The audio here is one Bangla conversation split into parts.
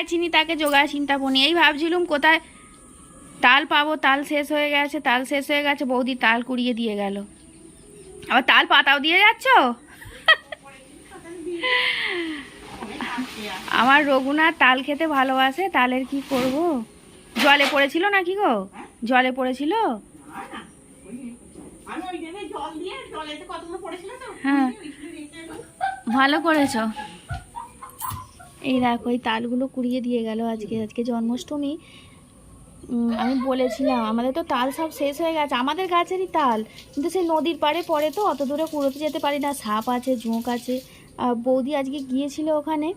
গেছিনি তাকে জোগাড় চিন্তা করি। এই ভাবছিলুম কোথায় তাল পাবো, তাল শেষ হয়ে গেছে, তাল শেষ হয়ে গেছে, বৌদি তাল কুড়িয়ে দিয়ে গেল। আবার তাল পাতাও দিয়ে যাচ্ছ। আমার রঘুনাথ তাল খেতে ভালোবাসে, তালের কি করব। জলে পড়েছিল নাকি গো? জলে পড়েছিল? হ্যাঁ, ভালো করেছ। এই দেখো এই তালগুলো কুড়িয়ে দিয়ে গেল আজকে। আজকে জন্মাষ্টমী। আমি বলেছিলাম আমাদের তো তাল সব শেষ হয়ে গেছে, আমাদের গাছেরই তাল, কিন্তু সেই নদীর পাড়ে পড়ে তো অত দূরে কুড়োতে যেতে পারি না, সাপ আছে, ঝোঁক আছে। বৌদি আজকে গিয়েছিল ওখানে।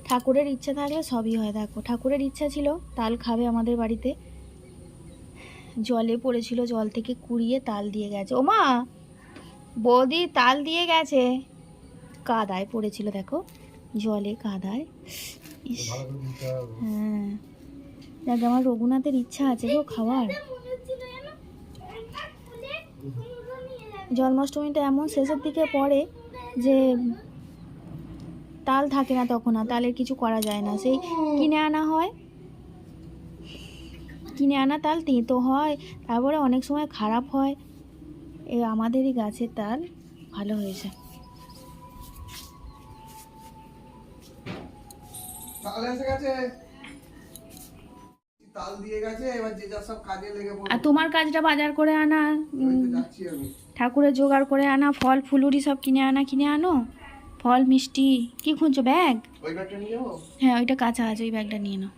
ঠাকুরের ইচ্ছা থাকলে সবই হয়। দেখো ঠাকুরের ইচ্ছা ছিল তাল খাবে আমাদের বাড়িতে, জলে পড়েছিল, জল থেকে কুড়িয়ে তাল দিয়ে গেছে। ওমা, বৌদি তাল দিয়ে গেছে। কাদায় পড়েছিল, দেখো জলে কাদায়। হ্যাঁ, দেখ আমার রঘুনাথের ইচ্ছা আছে গো খাওয়ার। জন্মাষ্টমীটা এমন শেষের দিকে পড়ে যে তাল থাকে না তখন, আর তালের কিছু করা যায় না, সেই কিনে আনা হয়। কিনে আনা তাল তেঁতো হয়, তারপরে অনেক সময় খারাপ হয়। এ আমাদেরই গাছের তাল ভালো হয়েছে। আর তোমার কাজটা বাজার করে আনা, ঠাকুরের জোগাড় করে আনা, ফল ফুলুরি সব কিনে আনো, ফল মিষ্টি। কি খুঁজছো? ব্যাগ? হ্যাঁ, ওইটা কাঁচা আছে, ওই ব্যাগটা নিয়ে নাও।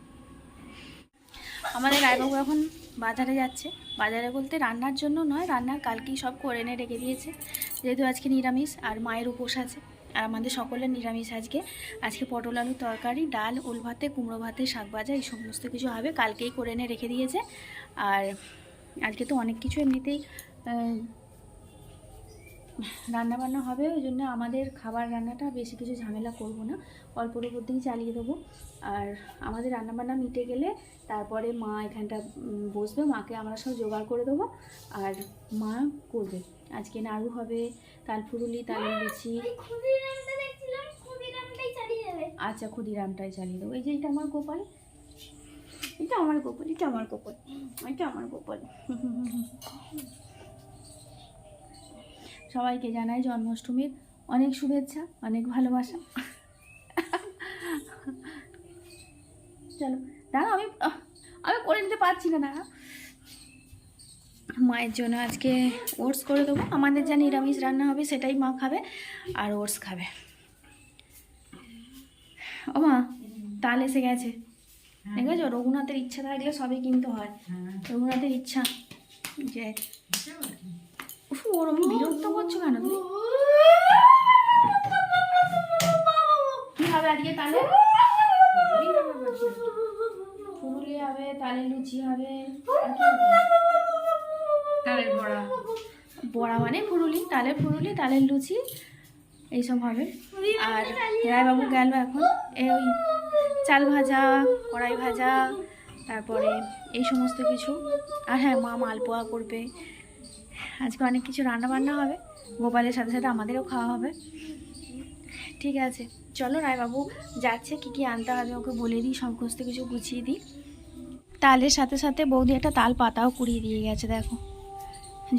আমাদের রায়বাবু এখন বাজারে যাচ্ছে। বাজারে বলতে রান্নার জন্য নয়, রান্নার কালকেই সব করে এনে রেখে দিয়েছে, যেহেতু আজকে নিরামিষ আর মায়ের উপোস আছে, আর আমাদের সকলের নিরামিষ আজকে। আজকে পটল আলুর তরকারি, ডাল, ওল ভাতে, কুমড়ো ভাতে, শাক ভাজা, এই সমস্ত কিছু হবে, কালকেই করে এনে রেখে দিয়েছে। আর আজকে তো অনেক কিছু এমনিতেই রান্নাবান্না হবে, ওই জন্য আমাদের খাবার রান্নাটা বেশি কিছু ঝামেলা করব না, অল্পর উপর দিয়েই চালিয়ে দেবো। আর আমাদের রান্নাবান্না মিটে গেলে তারপরে মা এখানটা বসবে, মাকে আমরা সব জোগাড় করে দেবো, আর মা করবে। আজকে নাড়ু হবে, তালফুরুলি, তালের লুচি। আচ্ছা, ক্ষুদিরামটাই চালিয়ে দেবো। এই যে এটা আমার গোপাল, এটা আমার গোপাল, এটা আমার গোপাল, এটা আমার গোপাল। সবাইকে জানাই জন্মাষ্টমীর অনেক শুভেচ্ছা, অনেক ভালোবাসা। চলো দাঁড়া, আমি করে নিতে পারছি না, দাঁড়া। মায়ের জন্য আজকে ওটস করে দেবো। আমাদের যা নিরামিষ রান্না হবে সেটাই মা খাবে, আর ওটস খাবে। ও মা, তাল এসে গেছে, দেখেছো? রঘুনাথের ইচ্ছা থাকলে সবই কিন্তু হয়। রঘুনাথের ইচ্ছা যে ওরম বিরক্ত করছো কেন তুমি? কি হবে আজকে তালে? ফুলুরি হবে, তালের লুচি হবে, তালের বড়া। বড়া মানে ফুলুরি, তালের লুচি এইসব হবে। আর রায়বাবু গেল এখন ওই চাল ভাজা, কড়াই ভাজা, তারপরে এই সমস্ত কিছু। আর হ্যাঁ, মা মালপোয়া করবে। আজকে অনেক কিছু রান্না বান্না হবে, গোপালের সাথে সাথে আমাদেরও খাওয়া হবে। ঠিক আছে, চলো রায়বাবু যাচ্ছে, কি কি আনতে হবে ওকে বলে দিই, সমস্ত কিছু গুছিয়ে দিই। তালের সাথে সাথে বৌদি একটা তাল পাতাও কুড়িয়ে দিয়ে গেছে, দেখো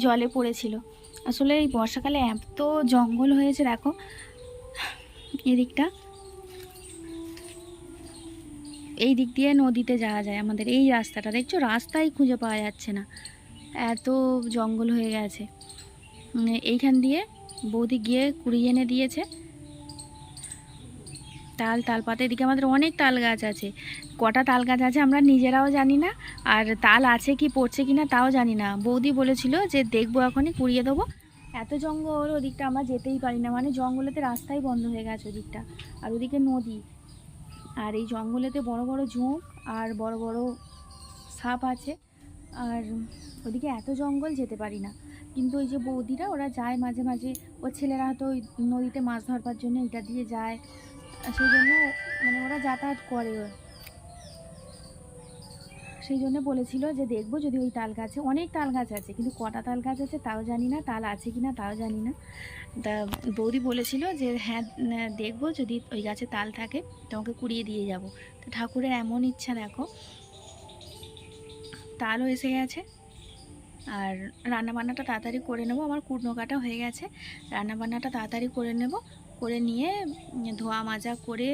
জলে পড়েছিল। আসলে এই বর্ষাকালে এত জঙ্গল হয়েছে, দেখো এদিকটা, এই দিক দিয়ে নদীতে যাওয়া যায় আমাদের এই রাস্তাটা, দেখছো রাস্তাই খুঁজে পাওয়া যাচ্ছে না, এত জঙ্গল হয়ে গেছে। এইখান দিয়ে বৌদি গিয়ে কুড়িয়ে এনে দিয়েছে তাল পাতা। এদিকে আমাদের অনেক তাল গাছ আছে, কটা তাল গাছ আছে আমরা নিজেরাও জানি না, আর তাল আছে কি পড়ছে কি না তাও জানি না। বৌদি বলেছিল যে দেখবো, এখনই কুড়িয়ে দেবো। এত জঙ্গল, ওদিকটা আমরা যেতেই পারি না, মানে জঙ্গলেতে রাস্তাই বন্ধ হয়ে গেছে ওদিকটা, আর ওদিকে নদী, আর এই জঙ্গলেতে বড় বড় ঝোঁক আর বড় বড় সাপ আছে, আর ওদিকে এত জঙ্গল যেতে পারি না। কিন্তু ওই যে বৌদিরা ওরা যায় মাঝে মাঝে, ওর ছেলেরা হয়তো ওই নদীতে মাছ ধরবার জন্য এটা দিয়ে যায়, সেই জন্য মানে ওরা যাতায়াত করে, সেই জন্য বলেছিল যে দেখবো যদি ওই তাল গাছে, অনেক তাল গাছ আছে কিন্তু কটা তাল গাছ আছে তাও জানি না, তাল আছে কি না তাও জানি না। তা বৌদি বলেছিল যে হ্যাঁ দেখবো যদি ওই গাছে তাল থাকে তোমাকে কুড়িয়ে দিয়ে যাব। তো ঠাকুরের এমন ইচ্ছা দেখো, তালও এসে গেছে। আর রান্নাবান্নাটা তাড়াতাড়ি করে নেবো, আমার কুটনো কাটা হয়ে গেছে, রান্নাবান্নাটা তাড়াতাড়ি করে নেব, করে নিয়ে ধোয়া মাজা করে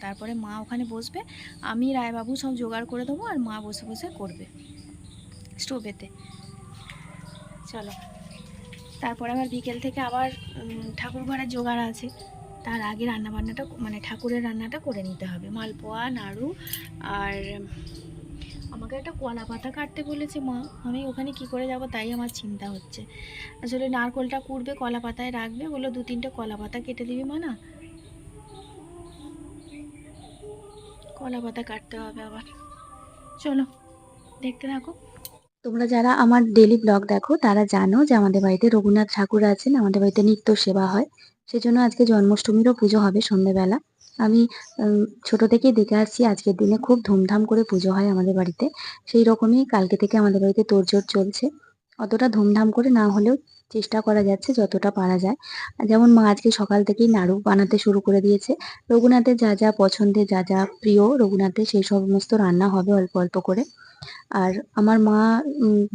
তারপরে মা ওখানে বসবে, আমি রায়বাবু সব জোগাড় করে দেবো আর মা বসে বসে করবে স্টোভেতে। চলো, তারপর আবার বিকেল থেকে আবার ঠাকুর ঘরের জোগাড় আছে, তার আগে রান্নাবান্নাটা মানে ঠাকুরের রান্নাটা করে নিতে হবে, মালপোয়া নাড়ু। আর আমাকে একটা কলা পাতা কাটতে বলেছে মা, আমি ওখানে কি করে যাব তাই আমার চিন্তা হচ্ছে। আসলে নারকোলটা কুড়বে, কলা পাতায় রাখবে, বললো 2-3টে কলা পাতা কেটে দিবি মা, না কলা পাতা কাটতে হবে আবার। চলো দেখতে থাকো। তোমরা যারা আমার ডেলি ব্লগ দেখো তারা জানো যে আমাদের বাড়িতে রঘুনাথ ঠাকুর আছেন, আমাদের বাড়িতে নিত্য সেবা হয়, সেজন্য আজকে জন্মাষ্টমীরও পুজো হবে সন্ধ্যেবেলা। আমি ছোট থেকেই দেখে আসছি আজকের দিনে খুব ধুমধাম করে পুজো হয় আমাদের বাড়িতে, সেই রকমই কালকে থেকে আমাদের বাড়িতে তোড়জোড় চলছে। অতটা ধুমধাম করে না হলেও চেষ্টা করা যাচ্ছে যতটা পারা যায়। যেমন মা আজকে সকাল থেকেই নাড়ু বানাতে শুরু করে দিয়েছে, রঘুনাথের যা যা পছন্দের, যা যা প্রিয় রঘুনাথের সেই সমস্ত রান্না হবে অল্প অল্প করে। আর আমার মা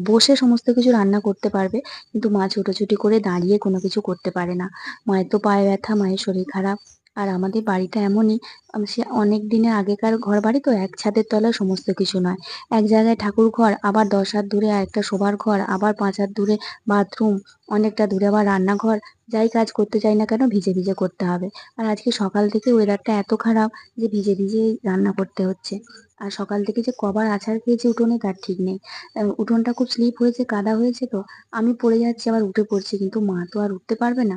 বসে সমস্ত কিছু রান্না করতে পারবে, কিন্তু মা ছোটাছুটি করে দাঁড়িয়ে কোনো কিছু করতে পারে না। মায়ের তো পায়ে ব্যথা, মায়ের শরীর খারাপ। আর আমাদের বাড়িটা এমনই, সে অনেক দিনের আগেকার ঘর বাড়ি তো, এক ছাদের তলায় সমস্ত কিছু নয়। এক জায়গায় ঠাকুর ঘর, আবার 10 হাত দূরে আরেকটা শোবার ঘর, আবার 5 হাত দূরে বাথরুম, অনেকটা দূরে আবার রান্নাঘর। যাই কাজ করতে চাই না কেন ভিজে ভিজে করতে হবে। আর আজকে সকাল থেকে ওয়েদারটা এত খারাপ যে ভিজে ভিজে রান্না করতে হচ্ছে। আর সকাল থেকে যে কবার আছাড় খেয়েছি উঠোনে তার ঠিক নেই। উঠোনটা খুব স্লিপ হয়েছে, কাদা হয়েছে, তো আমি পড়ে যাচ্ছি আবার উঠে পড়ছি, কিন্তু মা তো আর উঠতে পারবে না।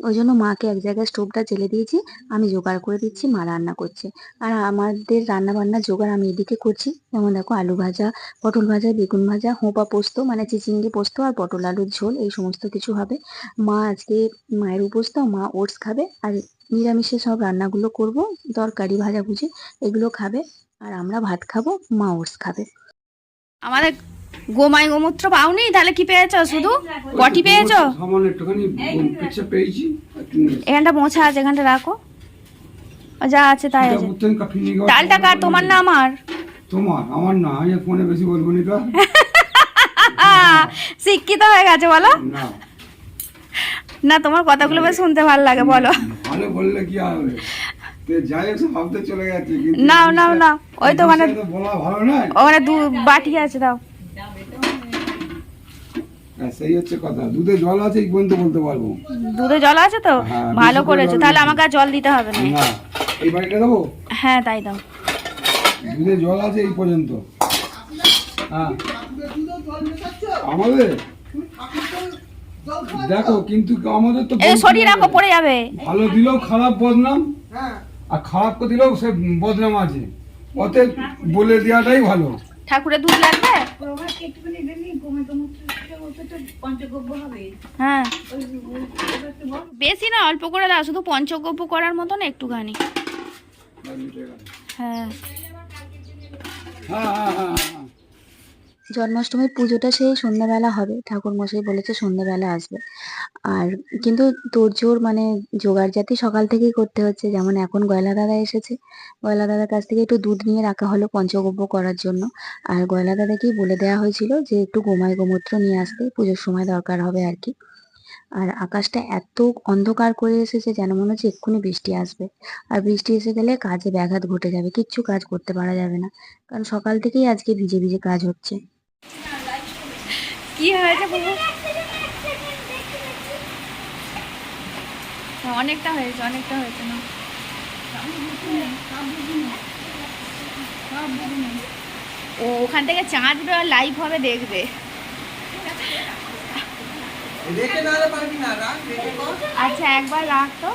ওই জন্য মাকে এক জায়গায় স্টোভটা জেলে দিয়েছি, আমি জোগাড় করে দিচ্ছি, মা রান্না করছে। আর আমাদের রান্না বান্নার জোগাড় আমি এদিকে করছি। যেমন দেখো আলু ভাজা, পটল ভাজা, বেগুন ভাজা, হোঁপা পোস্ত মানে চিচিঙ্গে পোস্ত আর পটল আলুর ঝোল, এই সমস্ত কিছু হবে। মা আজকে মায়ের উপোস তো, মা ওটস খাবে। আর নিরামিষে সব রান্নাগুলো করব, তরকারি ভাজাভুজি এগুলো খাবে। আর আমরা ভাত খাবো, মা ওটস খাবে। আমাদের গোমাই গোমূত্র পাওনি, তাহলে কি পেয়েছো? শুধু পটি পেয়েছো? সামান্য একটুখানি পেচ্ছা পেয়েছি। এখানটা মোছা আছে, এখানটা রাখো, যা আছে তাই আছে। ডালটা ডালটা কার, তোমার না আমার? তোমার, আমার না। আমি ফোনে বেশি বলবো না তো। শিক্ষিত হয়ে গেছে বলো না না, তোমার কথাগুলো বেশ শুনতে ভালো লাগে, বলো। ভালো বললে কি হবে, যাই হোক ভাবতে চলে গেছে। নাও নাও নাও, ওই তো ওখানে বলা ভালো নয়, ওখানে বাটি আছে, দাও। সেই হচ্ছে কথা। দুধে জল আছে এই পর্যন্ত বলতে পারবো। দুধে জল আছে তো? হ্যাঁ, ভালো করেছো, তাহলে আমাকে আর জল দিতে হবে না। না এই বাটিটা দেবো? হ্যাঁ তাই দাও। দুধে জল আছে এই পর্যন্ত। হ্যাঁ আমাদের দেখো, কিন্তু আমাদের তো সরিয়ে রাখো, পড়ে যাবে। ভালো দিলেও খারাপ বদনাম, আর খারাপ করে দিলেও সে বদনাম আছে, অতএব বলে দেওয়াটাই ভালো। ঠাকুরের দুধ লাগবে? হ্যাঁ বেশি না, অল্প করে দাও, শুধু পঞ্চগব্য করার মতন একটুখানি। হ্যাঁ হ্যাঁ হ্যাঁ হ্যাঁ। জন্মাষ্টমীর পুজোটা সেই সন্ধ্যাবেলা হবে, ঠাকুর মশাই বলেছে সন্ধ্যাবেলা আসবে। আর কিন্তু তোড়জোড় মানে জোগাড় জাতি সকাল থেকেই করতে হচ্ছে। যেমন এখন গয়লা দাদা এসেছে, গয়লা দাদার কাছ থেকে একটু দুধ নিয়ে রাখা হলো পঞ্চগব্য করার জন্য। আর গয়লা দাদাকেই বলে দেওয়া হয়েছিল যে একটু গোমাই গোমূত্র নিয়ে আসতে, পুজোর সময় দরকার হবে আর কি। আর আকাশটা এত অন্ধকার করে এসেছে যেন মনে হচ্ছে এক্ষুনি বৃষ্টি আসবে। আর বৃষ্টি এসে গেলে কাজে ব্যাঘাত ঘটে যাবে, কিচ্ছু কাজ করতে পারা যাবে না, কারণ সকাল থেকেই আজকে ভিজে ভিজে কাজ হচ্ছে। কি হয়েছে বাবু? অনেকটা হয়েছে, অনেকটা হয়েছে না। ও ওখান থেকে চাঁদ লাইভ হবে, দেখবে। আচ্ছা একবার রাখ তো।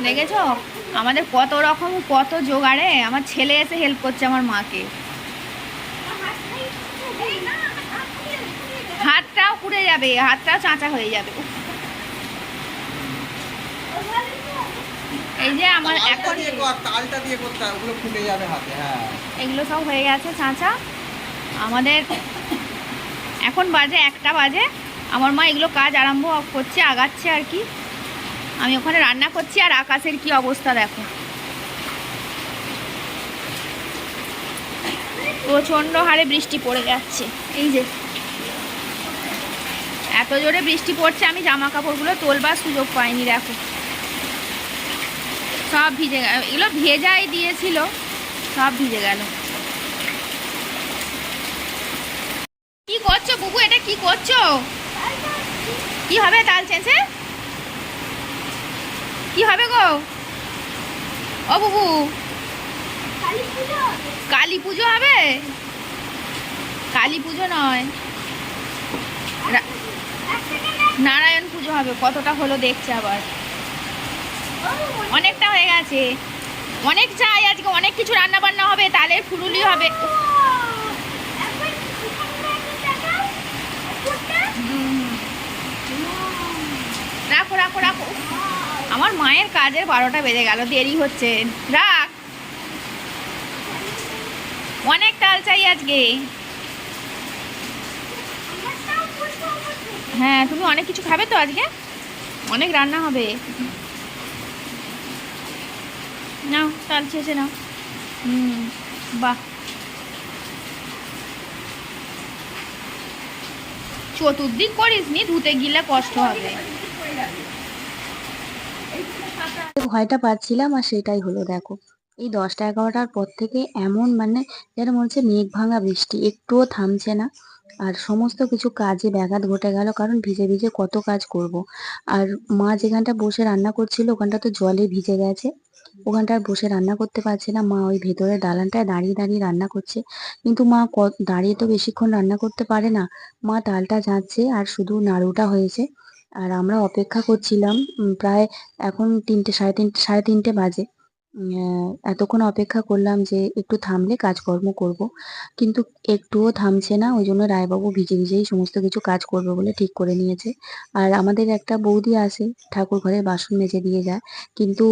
দেখেছো আমাদের কত রকম কত জোগাড়ে, আমার ছেলে এসে হেল্প করছে আমার মাকে। হাতটাও পুড়ে যাবে, হাতটাও চাঁচা হয়ে যাবে। এই যে আমার তালটা এখন দিয়ে কর, তালটা দিয়ে করতে হয়, ওগুলো ফুলে যাবে হাতে। হ্যাঁ, এগুলো সব হয়ে গেছে চাঁচা। আমাদের এখন বাজে 1টা বাজে। আমার মা এগুলো কাজ আরম্ভ করছে, আগাচ্ছে আর কি। আমি ওখানে রান্না করছি। আর আকাশের কি অবস্থা দেখো, প্রচণ্ড হারে বৃষ্টি পড়ে যাচ্ছে। এই যে এত জোরে বৃষ্টি পড়ছে, আমি জামা কাপড়গুলো তোলবার সুযোগ পাইনি। দেখো সব ভিজে গেল, এগুলো ভেজাই দিয়েছিল, সব ভিজে গেল। কি করছো বুবু, এটা কি করছো? কি হবে তাল চেঁচে? কি হবে গো ও বুবু? কালী পুজো হবে? কালী পুজো নয়, নারায়ণ পুজো হবে। কতটা হলো দেখছে আবার, অনেকটা হয়ে গেছে। অনেক চাই আজকে, অনেক কিছু রান্না বান্না হবে, তালের ফুলুলি হবে। রাখো রাখো রাখো, আমার মায়ের কাজের 12টা বেজে গেল, দেরি হচ্ছে। রাখ, অনেক তাল চাই আজকে। হ্যাঁ, তুমি অনেক কিছু খাবে তো আজকে, অনেক রান্না হবে। নাও তাল ছেঁচে নাও। বাহ, চতুর্দিক করিস নি, ধুতে গেলে কষ্ট হবে। ভয়টা পাচ্ছিলাম আর সেটাই হলো। দেখো এই 10টা 11টার পর থেকে এমন মানে যেন মনে হচ্ছে মেঘ ভাঙা বৃষ্টি, একটুও থামছে না। আর সমস্ত কিছু কাজে ব্যাঘাত ঘটে গেল, কারণ ভিজে ভিজে কত কাজ করব। আর মা যেখানটা বসে রান্না করছিল ওখানটা তো জলে ভিজে গেছে, ওখানটা আর বসে রান্না করতে পারছে না। মা ওই ভেতরের দালানটায় দাঁড়িয়ে দাঁড়িয়ে রান্না করছে, কিন্তু মা দাঁড়িয়ে তো বেশিক্ষণ রান্না করতে পারে না। মা তালটা ঝাড়ছে আর শুধু নাড়ুটা হয়েছে। আর আমরা অপেক্ষা করছিলাম প্রায় এখন 3টে সাড়ে তিনটে বাজে। এতক্ষণ অপেক্ষা করলাম যে একটু থামলে কাজকর্ম করব, কিন্তু একটুও থামছে না। ওই জন্য রায়বাবু ভিজে ভিজেই সমস্ত কিছু কাজ করবে বলে ঠিক করে নিয়েছে। আর আমাদের একটা বৌদি আসে, ঠাকুর ঘরের বাসন মেজে দিয়ে যায়, কিন্তু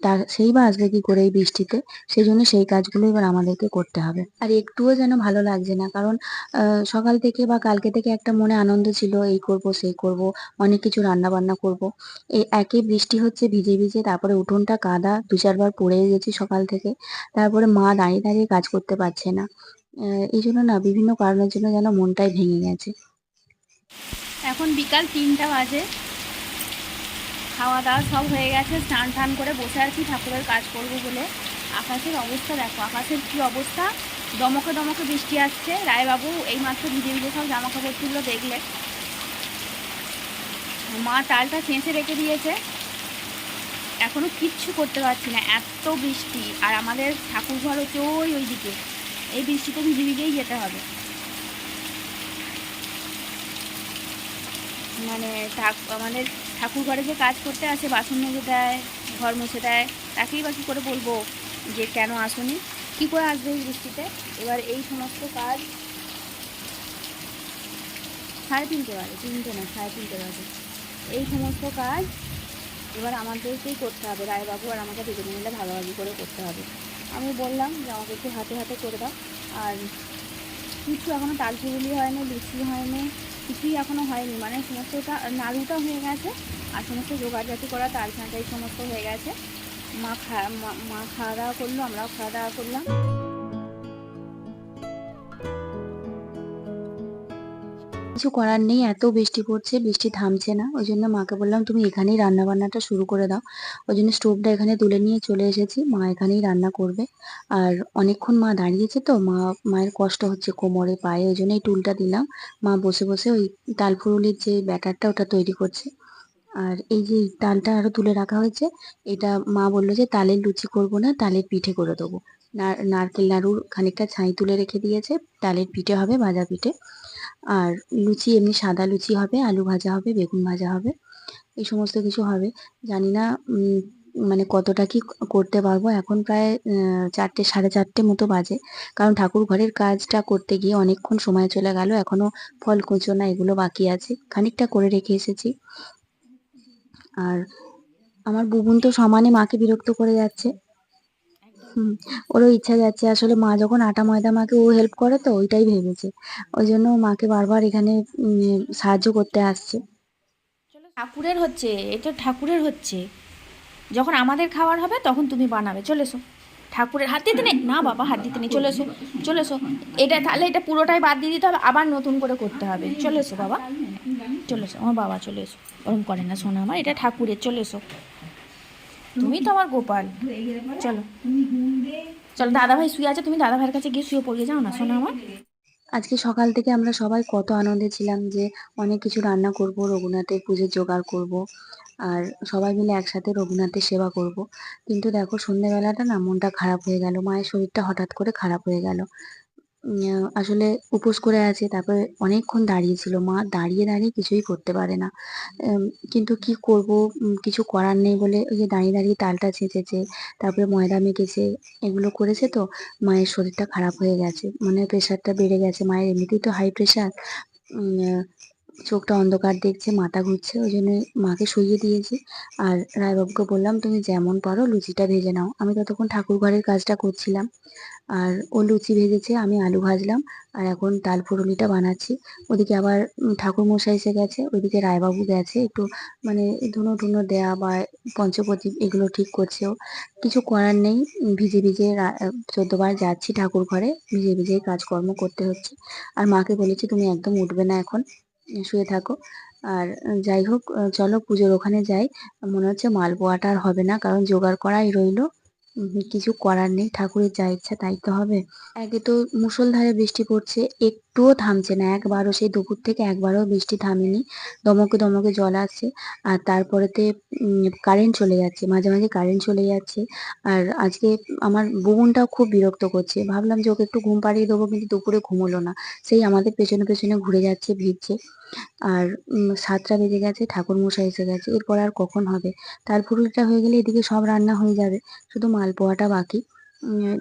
তার সেই বা আসবে কি করে এই বৃষ্টিতে? সেই জন্য সেই কাজগুলো এবার আমাদেরকে করতে হবে। আর একটুও যেন ভালো লাগছে না, কারণ সকাল থেকে বা কালকে থেকে একটা মনে আনন্দ ছিল, এই করব সেই করব, অনেক কিছু রান্না বান্না করব। এই একে বৃষ্টি হচ্ছে ভিজে ভিজে, তারপরে উঠোনটা কাদা, 2 4 বার পড়ে গেছি সকাল থেকে। তারপরে মা দাঁড়িয়ে দাঁড়িয়ে কাজ করতে পারছে না। এই জন্য না বিভিন্ন কারণের জন্য যেন মনটাই ভেঙে গেছে। এখন বিকাল 3টা বাজে, খাওয়া দাওয়া সব হয়ে গেছে, স্নান টান করে বসে আছি ঠাকুরের কাজ করব বলে। আকাশের অবস্থা দেখো, আকাশের কি অবস্থা, দমকে দমকে বৃষ্টি আসছে। রায়বাবু এইমাত্র ভিজে ভিজে সব জামা কাপড় তুললো, দেখলে। মা তালটা চেঁচে রেখে দিয়েছে, এখনো কিচ্ছু করতে পারছি না, এত বৃষ্টি। আর আমাদের ঠাকুর ঘর হচ্ছে ওইদিকে, এই বৃষ্টিতে ভিজে ভিজেই যেতে হবে। মানে আমাদের ঠাকুর ঘরে যে কাজ করতে আসে, বাসন মেজে দেয়, ঘর মুছে দেয়, তাকেই বা কী করে বলবো যে কেন আসুনি, কী করে আসবে এই বৃষ্টিতে? এবার এই সমস্ত কাজ 3:30 বাজে, 3টে না 3:30 বাজে, এই সমস্ত কাজ এবার আমাদেরকেই করতে হবে। রায়বাবু আর আমাকে দুজনে মিলে ভাগাভাগি করে করতে হবে। আমি বললাম যে আমাকে একটু হাতে হাতে করে দাও। আর কিছু এখনও তাল ফুলুলি হয়নি, লুচি হয়নি, কিছুই এখনও হয়নি। মানে সমস্তটা নাড়ুটা হয়ে গেছে, আর সমস্ত জোগাড়জাতি করা তাল ছাঁটাই সমস্ত হয়ে গেছে। মা খাওয়া দাওয়া করলো, আমরাও খাওয়া দাওয়া করলাম। কিছু করার নেই, এত বৃষ্টি পড়ছে, বৃষ্টি থামছে না। ওই জন্য মাকে বললাম তুমি এখানেই রান্না বান্নাটা শুরু করে দাও। ওই জন্য স্টোভটা এখানে তুলে নিয়ে চলে এসেছি, মা এখানেই রান্না করবে। আর অনেকক্ষণ মা দাঁড়িয়েছে তো, মায়ের কষ্ট হচ্ছে কোমরে পায়ে, ওই জন্য এই টুলটা দিলাম। মা বসে বসে ওই তাল ফুরুলির যে ব্যাটারটা ওটা তৈরি করছে। আর এই যে তালটা আরো তুলে রাখা হয়েছে, এটা মা বললো যে তালের লুচি করব না, তালের পিঠে করে দেবো। নারকেল নাড়ুর খানিকটা ছাই তুলে রেখে দিয়েছে, তালের পিঠে হবে, ভাজা পিঠে। আর লুচি এমনি সাদা লুচি হবে, আলু ভাজা হবে, বেগুন ভাজা হবে, এই সমস্ত কিছু হবে। জানি না মানে কতটা কি করতে পারবো। এখন প্রায় 4টে 4:30 মতো বাজে, কারণ ঠাকুর ঘরের কাজটা করতে গিয়ে অনেকক্ষণ সময় চলে গেল। এখনো ফল কুঁচোনা এগুলো বাকি আছে, খানিকটা করে রেখে এসেছি। আর আমার বুবুন তো সমানে মাকে বিরক্ত করে যাচ্ছে। হুম, ওরও ইচ্ছা যাচ্ছে আসলে মা যখন আটা ময়দা মাকে ও হেল্প করে তো ওইটাই ভেবেছে। ওই জন্য ও মাকে বারবার এখানে সাহায্য করতে আসছে। ঠাকুরের হচ্ছে, এটা ঠাকুরের হচ্ছে। যখন আমাদের খাওয়ার হবে তখন তুমি বানাবে, চলে এসো। ঠাকুরের হাত দিতে নেই না বাবা, হাত দিতে নেই, চলে এসো, চলে এসো। এটা তাহলে এটা পুরোটাই বাদ দিয়ে দিতে হবে, আবার নতুন করে করতে হবে। চলে এসো বাবা, চলে এসো আমার বাবা, চলে এসো। ওরম করে না শোনা আমার, এটা ঠাকুরের, চলে এসো। তুমি তো আমার গোপাল, চলো চলো। দাদা ভাই শুয়ে আছে, তুমি দাদা ভাইয়ের কাছে গিয়ে শুয়ে পড়িয়ে যাও না শোনা আমার। আজকে সকাল থেকে আমরা সবাই কত আনন্দে ছিলাম যে অনেক কিছু রান্না করব, রঘুনাথের পুজোর জোগাড় করব, আর সবাই মিলে একসাথে রঘুনাথের সেবা করব। কিন্তু দেখো সন্ধ্যেবেলাটা না মনটা খারাপ হয়ে গেল, মায়ের শরীরটা হঠাৎ করে খারাপ হয়ে গেল। আসলে উপোস করে আছে, তারপরে অনেকক্ষণ দাঁড়িয়েছিল মা, দাঁড়িয়ে দাঁড়িয়ে কিছুই করতে পারে না। কিন্তু কি করব, কিছু করার নেই বলে ওই যে দাঁড়িয়ে দাঁড়িয়ে তালটা ছেঁচেছে, তারপরে ময়দা মেখেছে, এগুলো করেছে তো মায়ের শরীরটা খারাপ হয়ে গেছে, মানে প্রেশারটা বেড়ে গেছে মায়ের, এমনিতেই তো হাই প্রেশার। চোখটা অন্ধকার দেখছে, মাথা ঘুরছে, ওই জন্য মাকে শুইয়ে দিয়েছি। আর রায়বাবুকে বললাম তুমি যেমন পারো লুচিটা ভেজে নাও, আমি ততক্ষণ ঠাকুর ঘরের কাজটা করছিলাম। আর ও লুচি ভেজেছে, আমি আলু ভাজলাম, আর এখন তাল ফুরুলিটা বানাচ্ছি। ওদিকে আবার ঠাকুর মশাই এসে গেছে, ওইদিকে রায়বাবু গেছে একটু মানে ধুনো টুনো দেয়া বা পঞ্চপ্রদীপ এগুলো ঠিক করছে ও। কিছু করার নেই, ভিজে ভিজে 14 বার যাচ্ছি ঠাকুর ঘরে, ভিজে ভিজে কাজকর্ম করতে হচ্ছে। আর মাকে বলেছি তুমি একদম উঠবে না এখন, শুয়ে থাকো। আর যাই হোক, চলো পুজোর ওখানে যাই। মনে হচ্ছে মালপোয়াটা আর হবে না, কারণ জোগাড় করাই রইলো। কিছু করার নেই, ঠাকুরের যা ইচ্ছা তাই তো হবে। একে তো মুষলধারে বৃষ্টি পড়ছে, একটুও থামছে না, একবারও সেই দুপুর থেকে একবারও বৃষ্টি থামেনি। দমকে দমকে জল আসছে, আর তারপরেতে কারেন্ট চলে যাচ্ছে, মাঝে মাঝে কারেন্ট চলে যাচ্ছে। আর আজকে আমার বোনটাও খুব বিরক্ত করছে, ভাবলাম যে ওকে একটু ঘুম পাড়িয়ে দেবো, কিন্তু দুপুরে ঘুমোলো না, সেই আমাদের পেছনে পেছনে ঘুরে যাচ্ছে, ভিজছে। আর 7টা বেজে গেছে, ঠাকুর মশাই এসে গেছে, এরপর আর কখন হবে? তার পুরোটা হয়ে গেলে এদিকে সব রান্না হয়ে যাবে, শুধু মালপোয়াটা বাকি।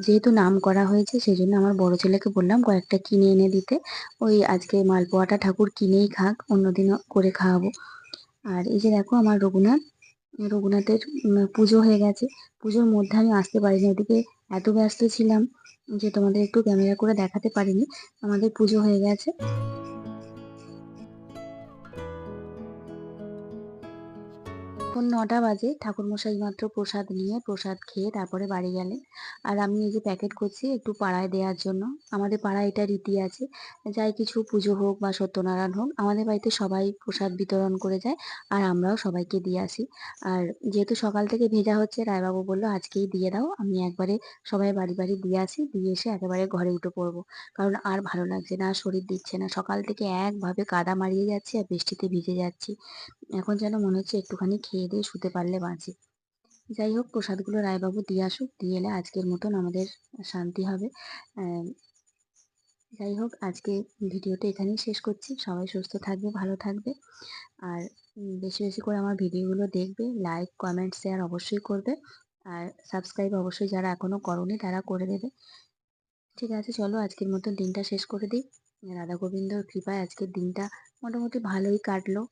যেহেতু নাম করা হয়েছে সেই জন্য আমার বড় ছেলেকে বললাম কয়েকটা কিনে এনে দিতে। ওই আজকে মালপোয়াটা ঠাকুর কিনেই খাক, অন্যদিনও করে খাওয়াবো। আর এই যে দেখো আমার রঘুনাথের পুজো হয়ে গেছে। পুজোর মধ্যে আমি আসতে পারিনি, ওদিকে এত ব্যস্ত ছিলাম যে তোমাদের একটু ক্যামেরা করে দেখাতে পারিনি। আমাদের পুজো হয়ে গেছে। এখন 9টা বাজে, ঠাকুরমশাই মাত্র প্রসাদ নিয়ে প্রসাদ খেয়ে তারপরে বাড়ি গেলেন। আর আমি এই যে প্যাকেট করছি একটু পাড়ায় দেওয়ার জন্য। আমাদের পাড়ায় এটা রীতি আছে, যাই কিছু পুজো হোক বা সত্যনারায়ণ হোক আমাদের বাড়িতে সবাই প্রসাদ বিতরণ করে যায়, আর আমরাও সবাইকে দিয়ে আসি। আর যেহেতু সকাল থেকে ভেজা হচ্ছে, রায়বাবু বললো আজকেই দিয়ে দাও, আমি একবারে সবাই বাড়ি বাড়ি দিয়ে আসি, দিয়ে এসে একেবারে ঘরে উঠে পড়বো, কারণ আর ভালো লাগছে না, আর শরীর দিচ্ছে না, সকাল থেকে একভাবে কাদা মারিয়ে যাচ্ছে আর বৃষ্টিতে ভিজে যাচ্ছি। এখন যেন মনে হচ্ছে একটুখানি খেয়ে দিয়ে শুতে পারলে বাঁচি। যাই হোক, প্রসাদগুলো রায়বাবু দিয়ে আসুক, দিয়ে এলে আজকের মতন আমাদের শান্তি হবে। আহ, যাই হোক, আজকে ভিডিওটা এখানেই শেষ করছি। সবাই সুস্থ থাকবে, ভালো থাকবে, আর বেশি বেশি করে আমার ভিডিওগুলো দেখবে, লাইক কমেন্ট শেয়ার অবশ্যই করবে, আর সাবস্ক্রাইব অবশ্যই যারা এখনো করোনি তারা করে দেবে। ঠিক আছে, চলো আজকের মতন দিনটা শেষ করে দিই। রাধা গোবিন্দর কৃপায় আজকের দিনটা মোটামুটি ভালোই কাটলো।